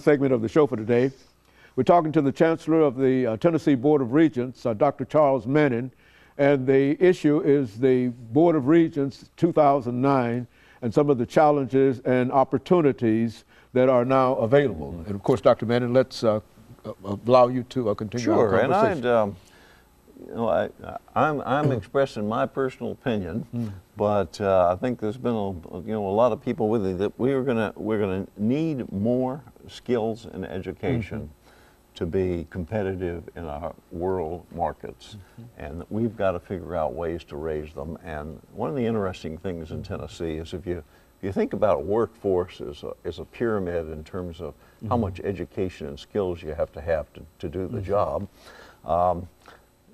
Segment of the show for today. We're talking to the Chancellor of the Tennessee Board of Regents, Dr. Charles Manning, and the issue is the Board of Regents 2009 and some of the challenges and opportunities that are now available. And of course, Dr. Manning, let's allow you to continue our conversation. Sure, and I'm expressing my personal opinion, but I think there's been a lot of people with it that we're gonna need more skills in education to be competitive in our world markets, and we've got to figure out ways to raise them. And one of the interesting things in Tennessee is if you think about a workforce as a pyramid in terms of how much education and skills you have to do the job.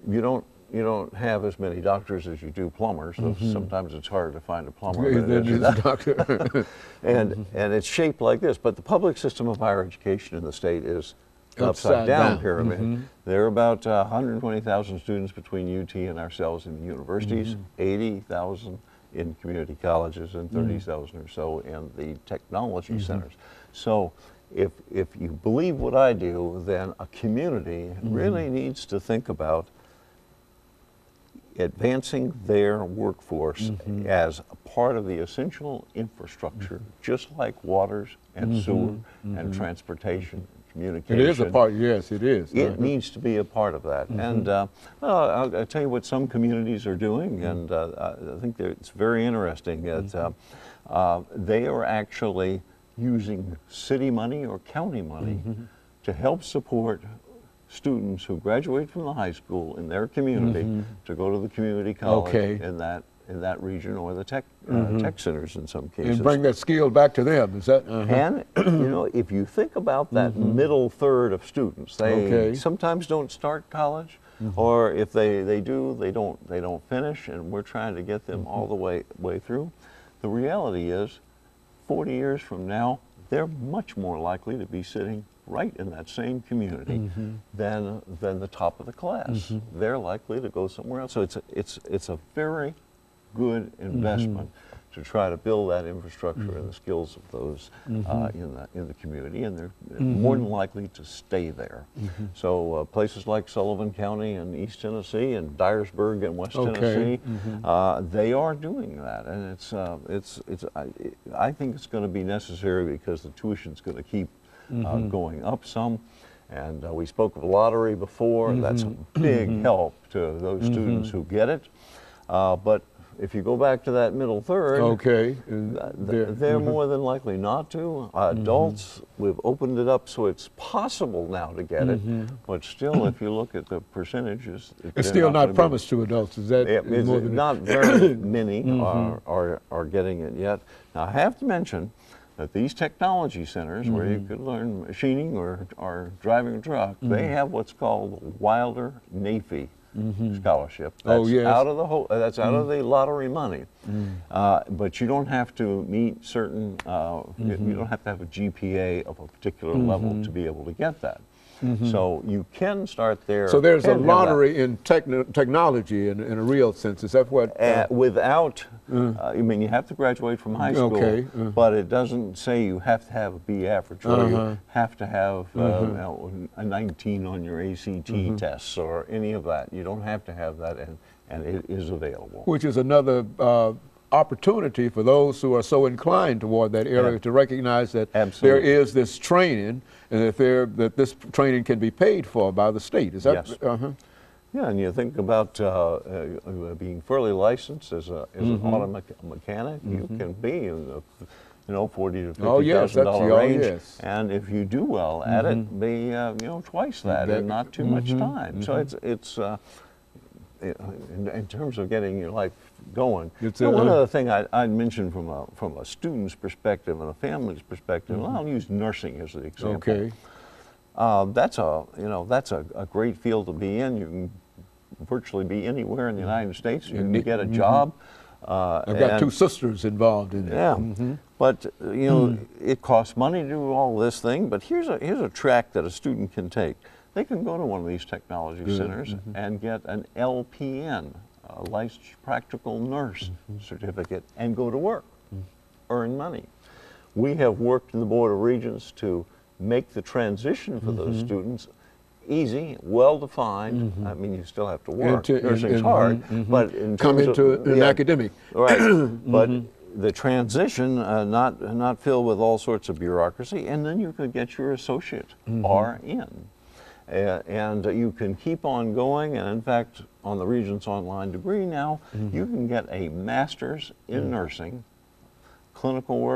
You don't have as many doctors as you do plumbers. So sometimes it's harder to find a plumber than it is a doctor. and it's shaped like this. But the public system of higher education in the state is an upside down pyramid. There are about 120,000 students between UT and ourselves in the universities, 80,000 in community colleges, and 30,000 or so in the technology centers. So if you believe what I do, then a community really needs to think about advancing their workforce as a part of the essential infrastructure, just like waters and sewer and transportation, communication. It is a part, yes, it is. It needs to be a part of that. And I'll tell you what some communities are doing, and I think that it's very interesting that they are actually using city money or county money to help support students who graduate from the high school in their community to go to the community college in that region, or the tech centers in some cases. And bring that skill back to them, is that? And if you think about that middle third of students, they sometimes don't start college, or if they do, they don't finish, and we're trying to get them all the way through. The reality is, 40 years from now, they're much more likely to be sitting right in that same community than the top of the class. They're likely to go somewhere else. So it's a very good investment to try to build that infrastructure and the skills of those in the community, and they're more than likely to stay there. So places like Sullivan County and East Tennessee and Dyersburg and West Tennessee, they are doing that, and I think it's going to be necessary because the tuition's going to keep going up some. And we spoke of lottery before. That's a big help to those students who get it. But if you go back to that middle third, they're more than likely not to. Adults, we've opened it up so it's possible now to get it, but still, if you look at the percentages, it's still not promised to adults. Is that not very many are getting it yet. Now, I have to mention that these technology centers, where you could learn machining or driving a truck, they have what's called Wilder NAFE scholarship. That's out of the that's out of the lottery money. But you don't have to meet certain. You don't have to have a GPA of a particular level to be able to get that. So you can start there. So there's a lottery in technology in a real sense. Is that what? Without, I mean, you have to graduate from high school, but it doesn't say you have to have a B average, or you have to have a 19 on your ACT tests, or any of that. You don't have to have that, and it is available. Which is another opportunity for those who are so inclined toward that area to recognize that there is this training, and that this training can be paid for by the state. Is that? Yeah, and you think about being fully licensed as an auto mechanic, you can be in the $40,000 to $50,000 range, and if you do well at it, be twice that in not too much time. So it's in terms of getting your life going. One other thing I'd mention from a student's perspective and a family's perspective, and I'll use nursing as an example. That's a great field to be in. You can virtually be anywhere in the United States. You can get a job. I've got two sisters involved in it. Yeah, but it costs money to do all this thing. But here's a track that a student can take. They can go to one of these technology centers and get an LPN, a licensed practical nurse certificate, and go to work, earn money. We have worked in the Board of Regents to make the transition for those students easy, well-defined. I mean, you still have to work. Nursing's hard, but in come terms into of, an academic. Right, but the transition, not filled with all sorts of bureaucracy, and then you could get your associate RN. And you can keep on going, and in fact, on the Regents Online degree now, you can get a master's in nursing, clinical work,